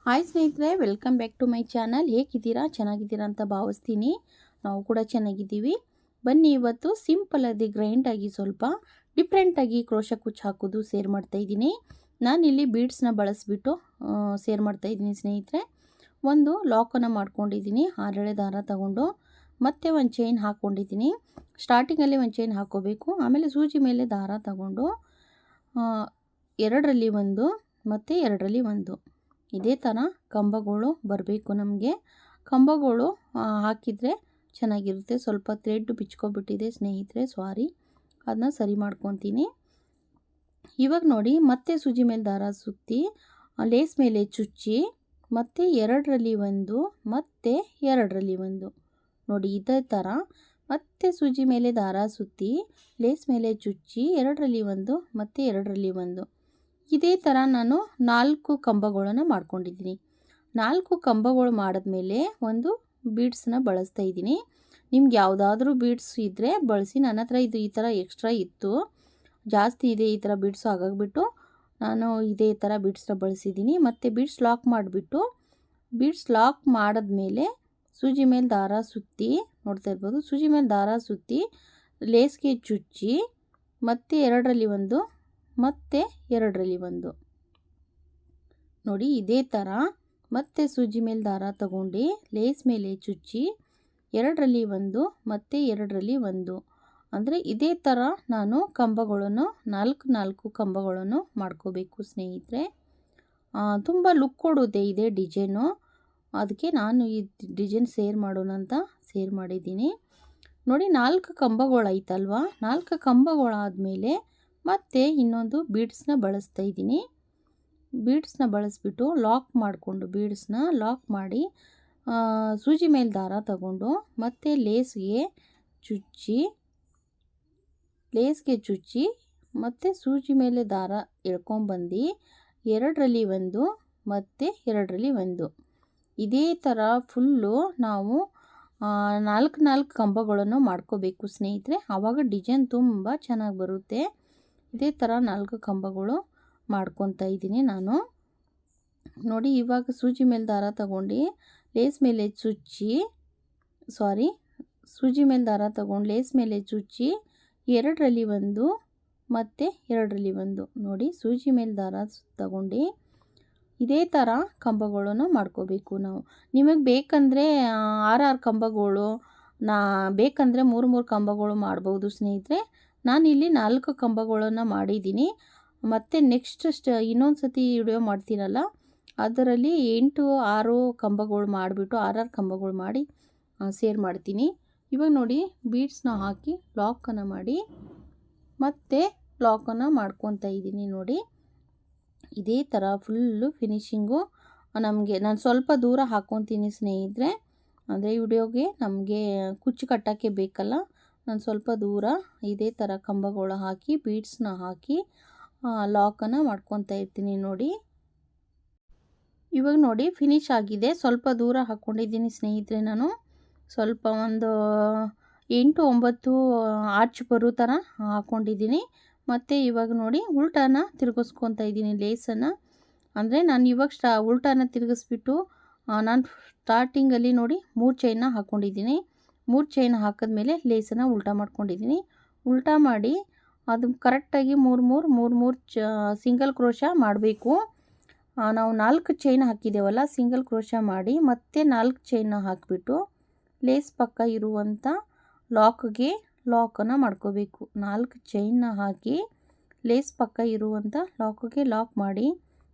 Hi ಸ್ನೇಹಿತರೆ, welcome back to my channel. ಹೇಗಿದ್ದೀರಾ? ಚೆನ್ನಾಗಿದ್ದೀರಾ ಅಂತ ಭಾವಿಸ್ತೀನಿ. ನಾವು ಕೂಡ ಚೆನ್ನಾಗಿದ್ದೀವಿ. ಬನ್ನಿ, ಇವತ್ತು ಸಿಂಪಲ್ ಆಗಿ ಗ್ರೈಂಡಾಗಿ ಸ್ವಲ್ಪ ಡಿಫ್ರೆಂಟಾಗಿ ಕ್ರೋಶ ಕುಚ್ಚು ಹಾಕೋದು ಸೇರ್ ಮಾಡ್ತಾಯಿದ್ದೀನಿ. ನಾನಿಲ್ಲಿ ಬೀಡ್ಸ್ನ ಬಳಸಿಬಿಟ್ಟು ಸೇರ್ ಮಾಡ್ತಾಯಿದ್ದೀನಿ ಸ್ನೇಹಿತರೆ. ಒಂದು ಲಾಕನ್ನು ಮಾಡ್ಕೊಂಡಿದ್ದೀನಿ, 6 ಎಳೆ ದಾರ ತಗೊಂಡು. ಮತ್ತೆ ಒಂದು ಚೈನ್ ಹಾಕ್ಕೊಂಡಿದ್ದೀನಿ. ಸ್ಟಾರ್ಟಿಂಗಲ್ಲಿ ಒಂದು ಚೈನ್ ಹಾಕ್ಕೋಬೇಕು. ಆಮೇಲೆ ಸೂಜಿ ಮೇಲೆ ದಾರ ತಗೊಂಡು 2ರಲ್ಲಿ 1 ಮತ್ತು 2ರಲ್ಲಿ 1 ಇದೇ ಥರ ಕಂಬಗಳು ಬರಬೇಕು. ನಮಗೆ ಕಂಬಗಳು ಹಾಕಿದರೆ ಚೆನ್ನಾಗಿರುತ್ತೆ. ಸ್ವಲ್ಪ ಥ್ರೆಡ್ ಬಿಚ್ಕೊಬಿಟ್ಟಿದೆ ಸ್ನೇಹಿತರೆ, ಸಾರಿ, ಅದನ್ನ ಸರಿ ಮಾಡ್ಕೊತೀನಿ. ಇವಾಗ ನೋಡಿ, ಮತ್ತೆ ಸೂಜಿ ಮೇಲೆ ದಾರ ಸುತ್ತಿ ಲೇಸ್ ಮೇಲೆ ಚುಚ್ಚಿ ಮತ್ತು 2ರಲ್ಲಿ 1 ಮತ್ತು 2ರಲ್ಲಿ 1 ನೋಡಿ, ಇದೇ ಥರ ಮತ್ತೆ ಸೂಜಿ ಮೇಲೆ ದಾರ ಸುತ್ತಿ ಲೇಸ್ ಮೇಲೆ ಚುಚ್ಚಿ 2ರಲ್ಲಿ 1 ಮತ್ತು 2ರಲ್ಲಿ 1 ಇದೇ ಥರ ನಾನು 4 ಕಂಬಗಳನ್ನು ಮಾಡ್ಕೊಂಡಿದ್ದೀನಿ. 4 ಕಂಬಗಳು ಮಾಡಿದ್ಮೇಲೆ ಒಂದು ಬೀಡ್ಸನ್ನ ಬಳಸ್ತಾ ಇದ್ದೀನಿ. ನಿಮ್ಗೆ ಯಾವುದಾದ್ರೂ ಬೀಡ್ಸ್ ಇದ್ದರೆ ಬಳಸಿ. ನನ್ನ ಹತ್ರ ಇದು ಈ ಥರ ಎಕ್ಸ್ಟ್ರಾ ಇತ್ತು, ಜಾಸ್ತಿ ಇದೆ ಈ ಥರ ಬೀಡ್ಸು, ಹಾಗಾಗಿಬಿಟ್ಟು ನಾನು ಇದೇ ಥರ ಬೀಡ್ಸ್ನ ಬಳಸಿದ್ದೀನಿ. ಮತ್ತು ಬೀಡ್ಸ್ ಲಾಕ್ ಮಾಡಿಬಿಟ್ಟು ಬೀಡ್ಸ್ ಲಾಕ್ ಮಾಡಿದ್ಮೇಲೆ ಸೂಜಿ ಮೇಲೆ ದಾರ ಸುತ್ತಿ, ನೋಡ್ತಾ ಇರ್ಬೋದು, ಸೂಜಿ ಮೇಲೆ ದಾರ ಸುತ್ತಿ ಲೇಸ್ಗೆ ಚುಚ್ಚಿ ಮತ್ತು 2ರಲ್ಲಿ 1 ಮತ್ತು 2ರಲ್ಲಿ 1 ನೋಡಿ, ಇದೇ ಥರ ಮತ್ತೆ ಸೂಜಿ ಮೇಲೆ ದಾರ ತಗೊಂಡು ಲೇಸ್ ಮೇಲೆ ಚುಚ್ಚಿ 2ರಲ್ಲಿ 1 ಮತ್ತು 2ರಲ್ಲಿ 1 ಅಂದರೆ ಇದೇ ಥರ ನಾನು ಕಂಬಗಳನ್ನು 4 ಕಂಬಗಳನ್ನು ಮಾಡ್ಕೋಬೇಕು ಸ್ನೇಹಿತರೆ. ತುಂಬ ಲುಕ್ ಕೊಡುತ್ತೆ ಇದೇ ಡಿಸೈನು, ಅದಕ್ಕೆ ನಾನು ಈ ಡಿಸೈನ್ ಸೇರ್ ಮಾಡೋಣ ಅಂತ ಸೇರ್ ಮಾಡಿದ್ದೀನಿ. ನೋಡಿ, 4 ಕಂಬಗಳಾಯ್ತಲ್ವ. 4 ಕಂಬಗಳಾದಮೇಲೆ ಮತ್ತೆ ಇನ್ನೊಂದು ಬೀಡ್ಸ್ನ ಬಳಸ್ತಾ ಇದ್ದೀನಿ. ಬೀಡ್ಸ್ನ ಬಳಸ್ಬಿಟ್ಟು ಲಾಕ್ ಮಾಡಿಕೊಂಡು ಬೀಡ್ಸ್ನ ಲಾಕ್ ಮಾಡಿ ಸೂಜಿ ಮೇಲೆ ದಾರ ತಗೊಂಡು ಮತ್ತೆ ಲೇಸ್ಗೆ ಚುಚ್ಚಿ ಮತ್ತು ಸೂಜಿ ಮೇಲೆ ದಾರ ಎಳ್ಕೊಂಬಂದು 2ರಲ್ಲಿ 1 ಮತ್ತು 2ರಲ್ಲಿ 1 ಇದೇ ಥರ ಫುಲ್ಲು ನಾವು 4 ಕಂಬಗಳನ್ನು ಮಾಡ್ಕೋಬೇಕು ಸ್ನೇಹಿತರೆ. ಆವಾಗ ಡಿಸೈನ್ ತುಂಬ ಚೆನ್ನಾಗಿ ಬರುತ್ತೆ. ಇದೇ ಥರ 4 ಕಂಬಗಳು ಮಾಡ್ಕೊತಾ ಇದ್ದೀನಿ ನಾನು. ನೋಡಿ, ಇವಾಗ ಸೂಜಿ ಮೇಲೆ ದಾರ ತಗೊಂಡು ಲೇಸ್ ಮೇಲೆ ಚುಚ್ಚಿ, ಸೂಜಿ ಮೇಲೆ ದಾರ ತಗೊಂಡು ಲೇಸ್ ಮೇಲೆ ಚುಚ್ಚಿ 2ರಲ್ಲಿ 1 ಮತ್ತು 2ರಲ್ಲಿ 1 ನೋಡಿ, ಸೂಜಿ ಮೇಲೆ ದಾರ ತಗೊಂಡು ಇದೇ ಥರ ಕಂಬಗಳನ್ನು ಮಾಡ್ಕೋಬೇಕು ನಾವು. ನಿಮಗೆ ಬೇಕಂದರೆ 6 ಕಂಬಗಳು, ಬೇಕಂದರೆ 3 ಕಂಬಗಳು ಮಾಡ್ಬೋದು ಸ್ನೇಹಿತರೆ. ನಾನಿಲ್ಲಿ 4 ಕಂಬಗಳನ್ನು ಮಾಡಿದ್ದೀನಿ. ಮತ್ತು ನೆಕ್ಸ್ಟ್ ಇನ್ನೊಂದು ಸತಿ ವಿಡಿಯೋ ಮಾಡ್ತೀನಲ್ಲ, ಅದರಲ್ಲಿ 6 ಕಂಬಗಳು ಮಾಡಿಬಿಟ್ಟು 6 ಕಂಬಗಳು ಮಾಡಿ ಸೇರ್ ಮಾಡ್ತೀನಿ. ಇವಾಗ ನೋಡಿ, ಬೀಡ್ಸ್ನ ಹಾಕಿ ಲಾಕನ್ನು ಮಾಡಿ ಮತ್ತೆ ಲಾಕನ್ನು ಮಾಡ್ಕೊತಾ ಇದ್ದೀನಿ. ನೋಡಿ, ಇದೇ ಥರ ಫುಲ್ಲು ಫಿನಿಶಿಂಗು ನಮಗೆ. ನಾನು ಸ್ವಲ್ಪ ದೂರ ಹಾಕ್ಕೊತೀನಿ ಸ್ನೇಹಿತರೆ, ಅಂದರೆ ವಿಡಿಯೋಗೆ ನಮಗೆ ಕುಚ್ಚು ಕಟ್ಟೋಕ್ಕೆ ಬೇಕಲ್ಲ. ನಾನು ಸ್ವಲ್ಪ ದೂರ ಇದೇ ಥರ ಕಂಬಗಳು ಹಾಕಿ ಬೀಡ್ಸ್ನ ಹಾಕಿ ಲಾಕನ್ನು ಮಾಡ್ಕೊತಾ ಇರ್ತೀನಿ. ನೋಡಿ, ಇವಾಗ ನೋಡಿ ಫಿನಿಶ್ ಆಗಿದೆ. ಸ್ವಲ್ಪ ದೂರ ಹಾಕ್ಕೊಂಡಿದ್ದೀನಿ ಸ್ನೇಹಿತರೆ. ನಾನು ಸ್ವಲ್ಪ ಒಂದು 8-9 ಆರ್ಚ್ ಬರೋ ಥರ ಹಾಕ್ಕೊಂಡಿದ್ದೀನಿ. ಮತ್ತು ಇವಾಗ ನೋಡಿ, ಉಲ್ಟಾನ ತಿರುಗಿಸ್ಕೊತಾ ಇದ್ದೀನಿ ಲೇಸನ್ನು. ಅಂದರೆ ನಾನು ಇವಾಗ ಉಲ್ಟಾನ ತಿರುಗಿಸ್ಬಿಟ್ಟು ನಾನು ಸ್ಟಾರ್ಟಿಂಗಲ್ಲಿ ನೋಡಿ 3 ಚೈನ್ನ ಹಾಕ್ಕೊಂಡಿದ್ದೀನಿ. 3 ಚೈನ್ ಹಾಕಿದ್ಮೇಲೆ ಲೇಸನ್ನು ಉಲ್ಟಾ ಮಾಡ್ಕೊಂಡಿದ್ದೀನಿ. ಉಲ್ಟಾ ಮಾಡಿ ಅದು ಕರೆಕ್ಟಾಗಿ 3 ಸಿಂಗಲ್ ಕ್ರೋಶ ಮಾಡಬೇಕು. ನಾವು 4 ಚೈನ್ ಹಾಕಿದ್ದೇವಲ್ಲ, ಸಿಂಗಲ್ ಕ್ರೋಶ ಮಾಡಿ ಮತ್ತೆ 4 ಚೈನ್ನ ಹಾಕಿಬಿಟ್ಟು ಲೇಸ್ ಪಕ್ಕ ಇರುವಂಥ ಲಾಕನ್ನು ಮಾಡ್ಕೋಬೇಕು. 4 ಚೈನ್ನ ಹಾಕಿ ಲೇಸ್ ಪಕ್ಕ ಇರುವಂಥ ಲಾಕ್ ಮಾಡಿ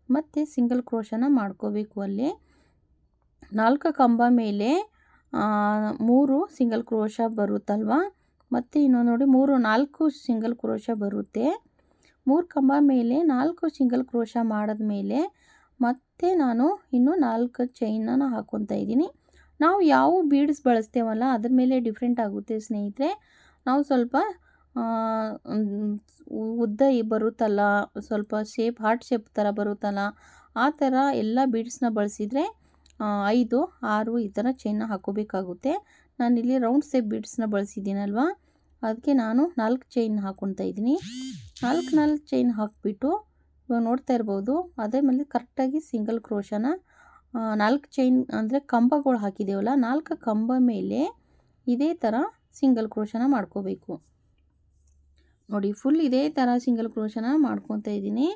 ಮತ್ತು ಸಿಂಗಲ್ ಕ್ರೋಶನ ಮಾಡ್ಕೋಬೇಕು. ಅಲ್ಲಿ 4 ಕಂಬ ಮೇಲೆ 3 ಸಿಂಗಲ್ ಕ್ರೋಶ ಬರುತ್ತಲ್ವ. ಮತ್ತು ಇನ್ನೊಂದು ನೋಡಿ, 4 ಸಿಂಗಲ್ ಕ್ರೋಶ ಬರುತ್ತೆ. 3 ಕಂಬ ಮೇಲೆ 4 ಸಿಂಗಲ್ ಕ್ರೋಶ ಮಾಡಿದ್ಮೇಲೆ ಮತ್ತೆ ನಾನು ಇನ್ನು 4 ಚೈನನ್ನು ಹಾಕ್ಕೊತಾ ಇದ್ದೀನಿ. ನಾವು ಯಾವ ಬೀಡ್ಸ್ ಬಳಸ್ತೇವಲ್ಲ ಅದ್ರ ಮೇಲೆ ಡಿಫ್ರೆಂಟ್ ಆಗುತ್ತೆ ಸ್ನೇಹಿತರೆ. ನಾವು ಸ್ವಲ್ಪ ಉದ್ದ ಬರುತ್ತಲ್ಲ, ಸ್ವಲ್ಪ ಹಾರ್ಟ್ ಶೇಪ್ ಥರ ಬರುತ್ತಲ್ಲ, ಆ ಥರ ಎಲ್ಲ ಬೀಡ್ಸ್ನ ಬಳಸಿದರೆ 5-6 ಈ ಥರ ಚೈನ್ನ ಹಾಕೋಬೇಕಾಗುತ್ತೆ. ನಾನಿಲ್ಲಿ ರೌಂಡ್ ಶೇಪ್ ಬೀಡ್ಸ್ನ ಬಳಸಿದ್ದೀನಲ್ವ, ಅದಕ್ಕೆ ನಾನು 4 ಚೈನ್ ಹಾಕ್ಕೊತಾ ಇದ್ದೀನಿ. 4 ಚೈನ್ ಹಾಕಿಬಿಟ್ಟು ಇವಾಗ ನೋಡ್ತಾ ಇರ್ಬೋದು, ಅದೇ ಮೇಲೆ ಕರೆಕ್ಟಾಗಿ ಸಿಂಗಲ್ ಕ್ರೋಶನ 4 ಚೈನ್ ಅಂದರೆ ಕಂಬಗಳು ಹಾಕಿದ್ದೇವಲ್ಲ 4 ಕಂಬ ಮೇಲೆ ಇದೇ ಥರ ಸಿಂಗಲ್ ಕ್ರೋಶನ ಮಾಡ್ಕೋಬೇಕು. ನೋಡಿ ಫುಲ್ ಇದೇ ಥರ ಸಿಂಗಲ್ ಕ್ರೋಶನ ಮಾಡ್ಕೊತಾ ಇದ್ದೀನಿ.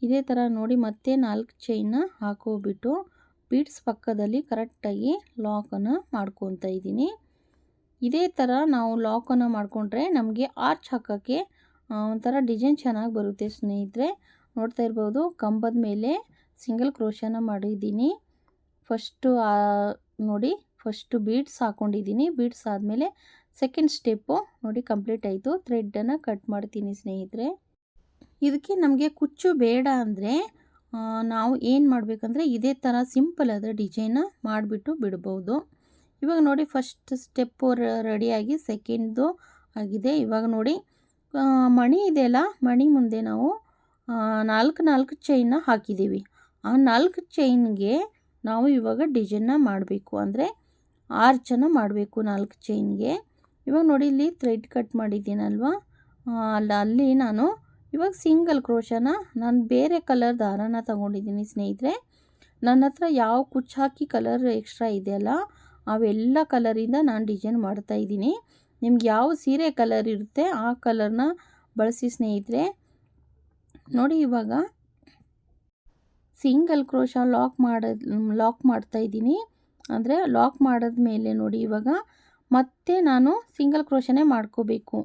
ಇದೇ ಥರ ನೋಡಿ ಮತ್ತೆ 4 ಚೈನ್ನ ಹಾಕೋಬಿಟ್ಟು ಬೀಡ್ಸ್ ಪಕ್ಕದಲ್ಲಿ ಕರೆಕ್ಟಾಗಿ ಲಾಕನ್ನು ಮಾಡ್ಕೊತಾ ಇದ್ದೀನಿ. ಇದೇ ಥರ ನಾವು ಲಾಕನ್ನು ಮಾಡಿಕೊಂಡ್ರೆ ನಮಗೆ ಆರ್ಚ್ ಹಾಕೋಕ್ಕೆ ಒಂಥರ ಡಿಸೈನ್ ಚೆನ್ನಾಗಿ ಬರುತ್ತೆ ಸ್ನೇಹಿತರೆ. ನೋಡ್ತಾ ಇರ್ಬೋದು ಕಂಬದ ಮೇಲೆ ಸಿಂಗಲ್ ಕ್ರೋಶನ ಮಾಡಿದ್ದೀನಿ. ನೋಡಿ ಫಸ್ಟು ಬೀಡ್ಸ್ ಹಾಕ್ಕೊಂಡಿದ್ದೀನಿ. ಬೀಡ್ಸ್ ಆದಮೇಲೆ ಸೆಕೆಂಡ್ ಸ್ಟೆಪ್ಪು ನೋಡಿ ಕಂಪ್ಲೀಟ್ ಆಯಿತು. ಥ್ರೆಡ್ಡನ್ನು ಕಟ್ ಮಾಡ್ತೀನಿ ಸ್ನೇಹಿತರೆ. ಇದಕ್ಕೆ ನಮಗೆ ಕುಚ್ಚು ಬೇಡ ಅಂದರೆ ನಾವು ಏನು ಮಾಡಬೇಕಂದ್ರೆ ಇದೇ ಥರ ಸಿಂಪಲಾದ ಡಿಸೈನ ಮಾಡಿಬಿಟ್ಟು ಬಿಡ್ಬೋದು. ಇವಾಗ ನೋಡಿ ಫಸ್ಟ್ ಸ್ಟೆಪ್ಪು ರೆಡಿಯಾಗಿ ಸೆಕೆಂಡ್ದು ಆಗಿದೆ. ಇವಾಗ ನೋಡಿ ಮಣಿ ಇದೆಯಲ್ಲ, ಮಣಿ ಮುಂದೆ ನಾವು 4 ಚೈನ್ನ ಹಾಕಿದ್ದೀವಿ. ಆ 4 ಚೈನ್ಗೆ ನಾವು ಇವಾಗ ಡಿಸೈನ್ನ ಮಾಡಬೇಕು, ಅಂದರೆ ಆರ್ಚನ್ನು ಮಾಡಬೇಕು 4 ಚೈನ್ಗೆ. ಇವಾಗ ನೋಡಿ ಇಲ್ಲಿ ಥ್ರೆಡ್ ಕಟ್ ಮಾಡಿದ್ದೀನಲ್ವ, ಅಲ್ಲಿ ನಾನು ಇವಾಗ ಸಿಂಗಲ್ ಕ್ರೋಶನ ನಾನು ಬೇರೆ ಕಲರ್ ದಾರನ ತಗೊಂಡಿದ್ದೀನಿ ಸ್ನೇಹಿತರೆ. ನನ್ನ ಹತ್ರ ಯಾವ ಕುಚ್ಚು ಹಾಕಿ ಕಲರ್ ಎಕ್ಸ್ಟ್ರಾ ಇದೆಯಲ್ಲ ಅವೆಲ್ಲ ಕಲರಿಂದ ನಾನು ಡಿಸೈನ್ ಮಾಡ್ತಾಯಿದ್ದೀನಿ. ನಿಮ್ಗೆ ಯಾವ ಸೀರೆ ಕಲರ್ ಇರುತ್ತೆ ಆ ಕಲರ್ನ ಬಳಸಿ ಸ್ನೇಹಿತರೆ. ನೋಡಿ ಇವಾಗ ಸಿಂಗಲ್ ಕ್ರೋಶ ಲಾಕ್ ಮಾಡ್ತಾಯಿದ್ದೀನಿ. ಅಂದರೆ ಲಾಕ್ ಮಾಡಿದ್ಮೇಲೆ ನೋಡಿ ಇವಾಗ ಮತ್ತೆ ನಾನು ಸಿಂಗಲ್ ಕ್ರೋಶನೇ ಮಾಡ್ಕೋಬೇಕು.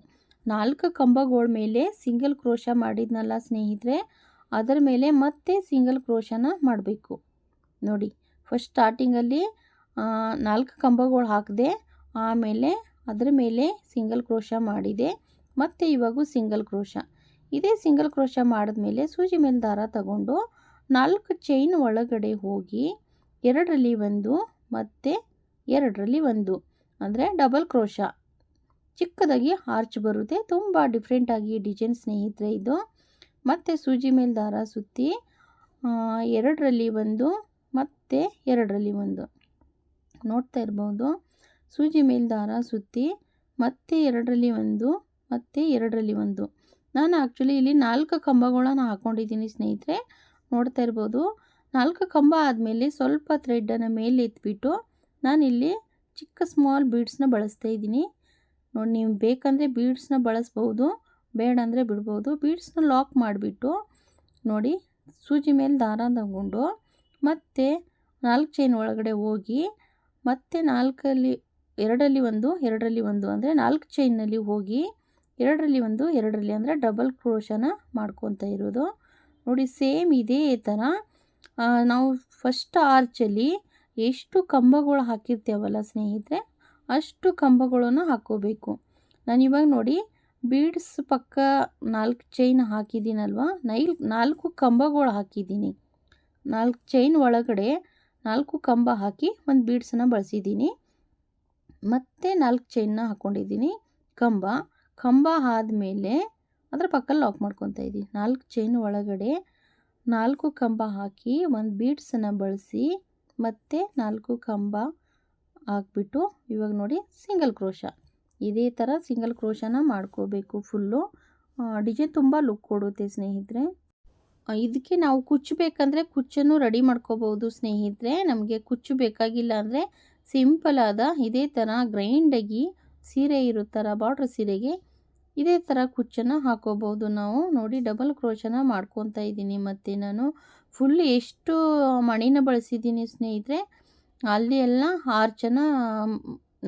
4 ಕಂಬಗಳ ಮೇಲೆ ಸಿಂಗಲ್ ಕ್ರೋಶ ಮಾಡಿದ್ನಲ್ಲ ಸ್ನೇಹಿತರೆ, ಅದರ ಮೇಲೆ ಮತ್ತೆ ಸಿಂಗಲ್ ಕ್ರೋಶನ ಮಾಡಬೇಕು. ನೋಡಿ ಫಸ್ಟ್ ಸ್ಟಾರ್ಟಿಂಗಲ್ಲಿ 4 ಕಂಬಗಳು ಹಾಕಿದೆ, ಆಮೇಲೆ ಅದರ ಮೇಲೆ ಸಿಂಗಲ್ ಕ್ರೋಶ ಮಾಡಿದೆ, ಮತ್ತು ಇವಾಗೂ ಸಿಂಗಲ್ ಕ್ರೋಶ. ಇದೇ ಸಿಂಗಲ್ ಕ್ರೋಶ ಮಾಡಿದ್ಮೇಲೆ ಸೂಜಿ ಮೇಲೆ ದಾರ ತಗೊಂಡು 4 ಚೈನ್ ಒಳಗಡೆ ಹೋಗಿ 2ರಲ್ಲಿ 1 ಮತ್ತು 2ರಲ್ಲಿ 1 ಅಂದರೆ ಡಬಲ್ ಕ್ರೋಶ. ಚಿಕ್ಕದಾಗಿ ಆರ್ಚ್ ಬರುತ್ತೆ, ತುಂಬ ಡಿಫ್ರೆಂಟಾಗಿ ಡಿಸೈನ್ ಸ್ನೇಹಿತರೆ ಇದು. ಮತ್ತು ಸೂಜಿ ಮೇಲೆ ದಾರ ಸುತ್ತಿ 2ರಲ್ಲಿ 1 ಮತ್ತು 2ರಲ್ಲಿ 1 ನೋಡ್ತಾ ಇರ್ಬೋದು. ಸೂಜಿ ಮೇಲೆ ದಾರ ಸುತ್ತಿ ಮತ್ತೆ 2ರಲ್ಲಿ 1 ಮತ್ತು 2ರಲ್ಲಿ 1. ನಾನು ಆ್ಯಕ್ಚುಲಿ ಇಲ್ಲಿ 4 ಕಂಬಗಳನ್ನ ಹಾಕ್ಕೊಂಡಿದ್ದೀನಿ ಸ್ನೇಹಿತರೆ. ನೋಡ್ತಾ ಇರ್ಬೋದು 4 ಕಂಬ ಆದಮೇಲೆ ಸ್ವಲ್ಪ ಥ್ರೆಡ್ಡನ್ನು ಮೇಲೆ ಎತ್ಬಿಟ್ಟು ನಾನಿಲ್ಲಿ ಚಿಕ್ಕ ಸ್ಮಾಲ್ ಬೀಡ್ಸ್ನ ಬಳಸ್ತಾ ಇದ್ದೀನಿ. ನೋಡಿ ನೀವು ಬೇಕಂದರೆ ಬೀಡ್ಸ್ನ ಬಳಸ್ಬೋದು, ಬೇಡ ಅಂದರೆ ಬಿಡ್ಬೋದು. ಬೀಡ್ಸ್ನ ಲಾಕ್ ಮಾಡಿಬಿಟ್ಟು ನೋಡಿ ಸೂಜಿ ಮೇಲೆ ದಾರ ತಗೊಂಡು ಮತ್ತೆ 4 ಚೈನ್ ಒಳಗಡೆ ಹೋಗಿ ಮತ್ತೆ 2ರಲ್ಲಿ 1 2ರಲ್ಲಿ 1 ಅಂದರೆ 4 ಚೈನ್ನಲ್ಲಿ ಹೋಗಿ 2ರಲ್ಲಿ 1 2ರಲ್ಲಿ ಅಂದರೆ ಡಬಲ್ ಕ್ರೋಶನ ಮಾಡ್ಕೊತಾ ಇರೋದು. ನೋಡಿ ಸೇಮ್ ಇದೇ ಥರ ನಾವು ಫಸ್ಟ್ ಆರ್ಚಲ್ಲಿ ಎಷ್ಟು ಕಂಬಗಳು ಹಾಕಿರ್ತೇವಲ್ಲ ಸ್ನೇಹಿತರೆ, ಅಷ್ಟು ಕಂಬಗಳನ್ನು ಹಾಕ್ಕೋಬೇಕು. ನಾನಿವಾಗ ನೋಡಿ ಬೀಡ್ಸ್ ಪಕ್ಕ 4 ಚೈನ್ ಹಾಕಿದ್ದೀನಲ್ವ, 4 ಕಂಬಗಳು ಹಾಕಿದ್ದೀನಿ. 4 ಚೈನ್ ಒಳಗಡೆ 4 ಕಂಬ ಹಾಕಿ ಒಂದು ಬೀಡ್ಸನ್ನು ಬಳಸಿದ್ದೀನಿ. ಮತ್ತೆ 4 ಚೈನ್ನ ಹಾಕ್ಕೊಂಡಿದ್ದೀನಿ. ಕಂಬ ಆದಮೇಲೆ ಅದರ ಪಕ್ಕ ಲಾಕ್ ಮಾಡ್ಕೊತಾ ಇದ್ದೀನಿ. 4 ಚೈನ್ ಒಳಗಡೆ 4 ಕಂಬ ಹಾಕಿ ಒಂದು ಬೀಡ್ಸನ್ನು ಬಳಸಿ ಮತ್ತೆ 4 ಕಂಬ ಹಾಕ್ಬಿಟ್ಟು ಇವಾಗ ನೋಡಿ ಸಿಂಗಲ್ ಕ್ರೋಶ. ಇದೇ ಥರ ಸಿಂಗಲ್ ಕ್ರೋಶನ ಮಾಡ್ಕೋಬೇಕು. ಫುಲ್ಲು ಡಿಸೈನ್ ತುಂಬ ಲುಕ್ ಕೊಡುತ್ತೆ ಸ್ನೇಹಿತರೆ. ಇದಕ್ಕೆ ನಾವು ಕುಚ್ಚು ಬೇಕಂದರೆ ಕುಚ್ಚನ್ನು ರೆಡಿ ಮಾಡ್ಕೋಬೋದು ಸ್ನೇಹಿತರೆ. ನಮಗೆ ಕುಚ್ಚು ಬೇಕಾಗಿಲ್ಲ ಅಂದರೆ ಸಿಂಪಲಾದ ಇದೇ ಥರ ಗ್ರೈಂಡಾಗಿ ಸೀರೆ ಇರೋ ಥರ ಬಾರ್ಡ್ರ್ ಸೀರೆಗೆ ಇದೇ ಥರ ಕುಚ್ಚನ್ನು ಹಾಕೋಬೋದು ನಾವು. ನೋಡಿ ಡಬಲ್ ಕ್ರೋಶನ ಮಾಡ್ಕೊತಾ ಇದ್ದೀನಿ. ಮತ್ತು ನಾನು ಫುಲ್ ಎಷ್ಟು ಮಣಿನ ಬಳಸಿದ್ದೀನಿ ಸ್ನೇಹಿತರೆ, ಅಲ್ಲಿ ಎಲ್ಲ ಆರ್ಚನ್ನು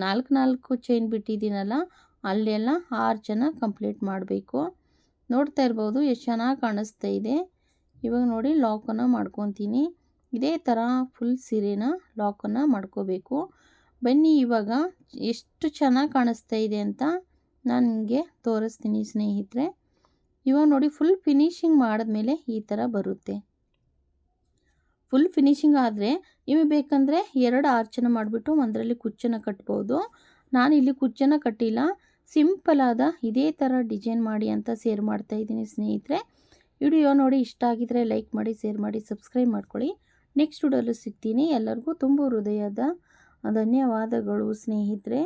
4 ಚೈನ್ ಬಿಟ್ಟಿದ್ದೀನಲ್ಲ ಅಲ್ಲಿ ಎಲ್ಲ ಆರ್ಚನ್ನು ಕಂಪ್ಲೀಟ್ ಮಾಡಬೇಕು. ನೋಡ್ತಾ ಇರ್ಬೋದು ಎಷ್ಟು ಚೆನ್ನಾಗಿ ಕಾಣಿಸ್ತಾ ಇದೆ. ಇವಾಗ ನೋಡಿ ಲಾಕನ್ನು ಮಾಡ್ಕೊತೀನಿ. ಇದೇ ಥರ ಫುಲ್ ಸೀರೆನ ಲಾಕನ್ನು ಮಾಡ್ಕೋಬೇಕು. ಬನ್ನಿ ಇವಾಗ ಎಷ್ಟು ಚೆನ್ನಾಗಿ ಕಾಣಿಸ್ತಾ ಇದೆ ಅಂತ ನಾನು ನಿಮಗೆ ತೋರಿಸ್ತೀನಿ ಸ್ನೇಹಿತರೆ. ಇವಾಗ ನೋಡಿ ಫುಲ್ ಫಿನಿಶಿಂಗ್ ಮಾಡಿದ್ಮೇಲೆ ಈ ಥರ ಬರುತ್ತೆ. ಫುಲ್ ಫಿನಿಶಿಂಗ್ ಆದರೆ ನಿಮಗೆ ಬೇಕಂದರೆ 2 ಆರ್ಚನ್ನು ಮಾಡಿಬಿಟ್ಟು ಒಂದರಲ್ಲಿ ಕುಚ್ಚನ್ನು ಕಟ್ಬೋದು. ನಾನಿಲ್ಲಿ ಕುಚ್ಚನ್ನು ಕಟ್ಟಿಲ್ಲ, ಸಿಂಪಲಾದ ಇದೇ ಥರ ಡಿಸೈನ್ ಮಾಡಿ ಅಂತ ಶೇರ್ ಮಾಡ್ತಾಯಿದ್ದೀನಿ ಸ್ನೇಹಿತರೆ. ವಿಡಿಯೋ ನೋಡಿ ಇಷ್ಟ ಆಗಿದರೆ ಲೈಕ್ ಮಾಡಿ, ಶೇರ್ ಮಾಡಿ, ಸಬ್ಸ್ಕ್ರೈಬ್ ಮಾಡ್ಕೊಳ್ಳಿ. ನೆಕ್ಸ್ಟ್ ವಿಡಿಯೋಲ್ಲೂ ಸಿಗ್ತೀನಿ. ಎಲ್ಲರಿಗೂ ತುಂಬ ಹೃದಯದ ಧನ್ಯವಾದಗಳು ಸ್ನೇಹಿತರೆ.